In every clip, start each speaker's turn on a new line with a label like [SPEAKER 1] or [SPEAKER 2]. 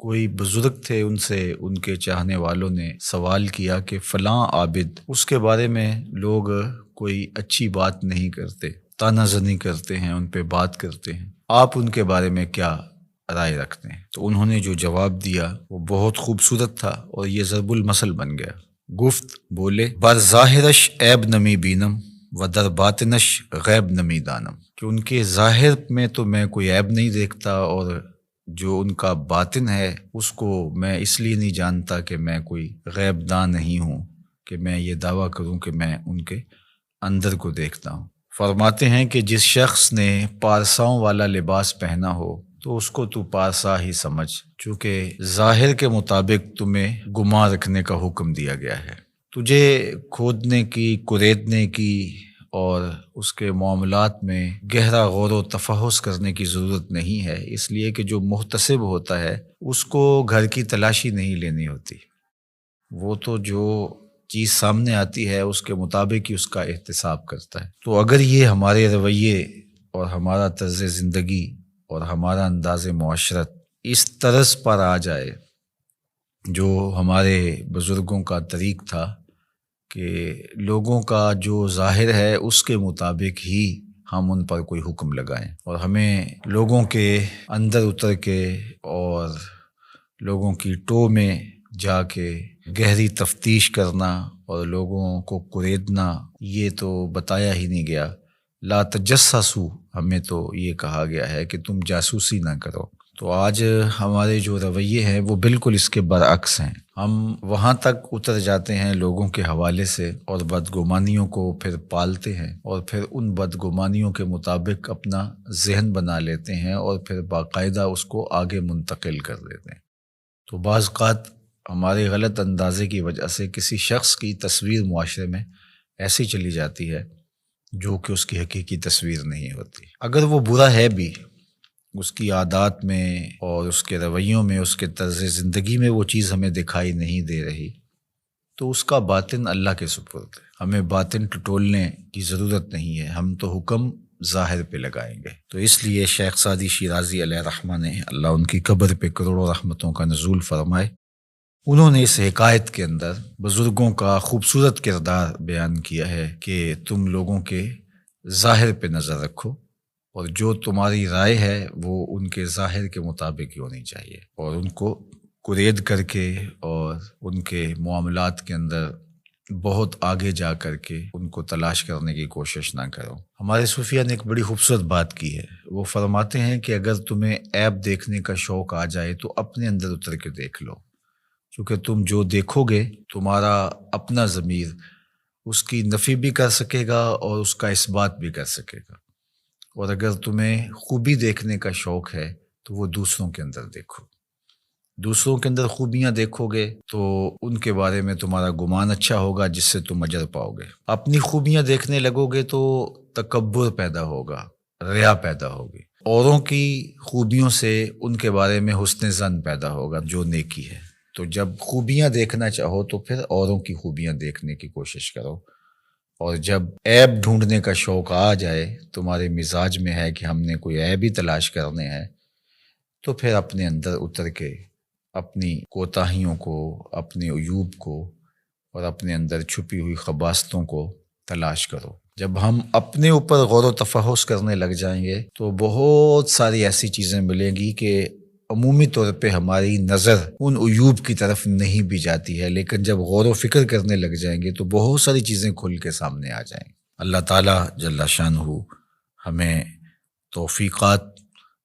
[SPEAKER 1] کوئی بزرگ تھے، ان سے ان کے چاہنے والوں نے سوال کیا کہ فلاں عابد، اس کے بارے میں لوگ کوئی اچھی بات نہیں کرتے، طعنہ زنی کرتے ہیں، ان پہ بات کرتے ہیں، آپ ان کے بارے میں کیا رائے رکھتے ہیں؟ تو انہوں نے جو جواب دیا وہ بہت خوبصورت تھا اور یہ ضرب المثل بن گیا۔ گفت بولے بر ظاہرش عیب نمی بینم و در باطنش غیب نمی دانم، کہ ان کے ظاہر میں تو میں کوئی عیب نہیں دیکھتا، اور جو ان کا باطن ہے اس کو میں اس لیے نہیں جانتا کہ میں کوئی غیب دان نہیں ہوں کہ میں یہ دعویٰ کروں کہ میں ان کے اندر کو دیکھتا ہوں۔ فرماتے ہیں کہ جس شخص نے پارساؤں والا لباس پہنا ہو تو اس کو تو پارسا ہی سمجھ، چونکہ ظاہر کے مطابق تمہیں گمان رکھنے کا حکم دیا گیا ہے۔ تجھے کھودنے کی، کریدنے کی اور اس کے معاملات میں گہرا غور و تفحص کرنے کی ضرورت نہیں ہے، اس لیے کہ جو محتسب ہوتا ہے اس کو گھر کی تلاشی نہیں لینی ہوتی، وہ تو جو چیز سامنے آتی ہے اس کے مطابق ہی اس کا احتساب کرتا ہے۔ تو اگر یہ ہمارے رویے اور ہمارا طرز زندگی اور ہمارا انداز معاشرت اس طرز پر آ جائے جو ہمارے بزرگوں کا طریق تھا کہ لوگوں کا جو ظاہر ہے اس کے مطابق ہی ہم ان پر کوئی حکم لگائیں، اور ہمیں لوگوں کے اندر اتر کے اور لوگوں کی ٹو میں جا کے گہری تفتیش کرنا اور لوگوں کو کریدنا، یہ تو بتایا ہی نہیں گیا۔ لا تجسسوا، ہمیں تو یہ کہا گیا ہے کہ تم جاسوسی نہ کرو۔ تو آج ہمارے جو رویے ہیں وہ بالکل اس کے برعکس ہیں۔ ہم وہاں تک اتر جاتے ہیں لوگوں کے حوالے سے اور بدگمانیوں کو پھر پالتے ہیں، اور پھر ان بدگمانیوں کے مطابق اپنا ذہن بنا لیتے ہیں اور پھر باقاعدہ اس کو آگے منتقل کر دیتے ہیں۔ تو بعض اوقات ہمارے غلط اندازے کی وجہ سے کسی شخص کی تصویر معاشرے میں ایسی چلی جاتی ہے جو کہ اس کی حقیقی تصویر نہیں ہوتی۔ اگر وہ برا ہے بھی، اس کی عادات میں اور اس کے رویوں میں، اس کے طرز زندگی میں وہ چیز ہمیں دکھائی نہیں دے رہی، تو اس کا باطن اللہ کے سپرد ہے۔ ہمیں باطن ٹٹولنے کی ضرورت نہیں ہے، ہم تو حکم ظاہر پہ لگائیں گے۔ تو اس لیے شیخ سعدی شیرازی علیہ رحمہ نے، اللہ ان کی قبر پہ کروڑوں رحمتوں کا نزول فرمائے، انہوں نے اس حکایت کے اندر بزرگوں کا خوبصورت کردار بیان کیا ہے کہ تم لوگوں کے ظاہر پہ نظر رکھو، اور جو تمہاری رائے ہے وہ ان کے ظاہر کے مطابق ہی ہونی چاہیے، اور ان کو کرید کر کے اور ان کے معاملات کے اندر بہت آگے جا کر کے ان کو تلاش کرنے کی کوشش نہ کرو۔ ہمارے صوفیہ نے ایک بڑی خوبصورت بات کی ہے، وہ فرماتے ہیں کہ اگر تمہیں عیب دیکھنے کا شوق آ جائے تو اپنے اندر اتر کے دیکھ لو، کیونکہ تم جو دیکھو گے تمہارا اپنا ضمیر اس کی نفی بھی کر سکے گا اور اس کا اثبات بھی کر سکے گا، اور اگر تمہیں خوبی دیکھنے کا شوق ہے تو وہ دوسروں کے اندر دیکھو، دوسروں کے اندر خوبیاں دیکھو گے تو ان کے بارے میں تمہارا گمان اچھا ہوگا جس سے تم اجر پاؤ گے۔ اپنی خوبیاں دیکھنے لگو گے تو تکبر پیدا ہوگا، ریا پیدا ہوگی، اوروں کی خوبیوں سے ان کے بارے میں حسن ظن پیدا ہوگا جو نیکی ہے۔ تو جب خوبیاں دیکھنا چاہو تو پھر اوروں کی خوبیاں دیکھنے کی کوشش کرو، اور جب عیب ڈھونڈنے کا شوق آ جائے، تمہارے مزاج میں ہے کہ ہم نے کوئی عیب ہی تلاش کرنے ہیں، تو پھر اپنے اندر اتر کے اپنی کوتاہیوں کو، اپنے عیوب کو اور اپنے اندر چھپی ہوئی خباثتوں کو تلاش کرو۔ جب ہم اپنے اوپر غور و تفحص کرنے لگ جائیں گے تو بہت ساری ایسی چیزیں ملیں گی کہ عمومی طور پہ ہماری نظر ان عیوب کی طرف نہیں بھی جاتی ہے، لیکن جب غور و فکر کرنے لگ جائیں گے تو بہت ساری چیزیں کھل کے سامنے آ جائیں گی۔ اللہ تعالیٰ جل شانہ ہمیں توفیقات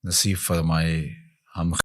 [SPEAKER 1] نصیب فرمائے، ہم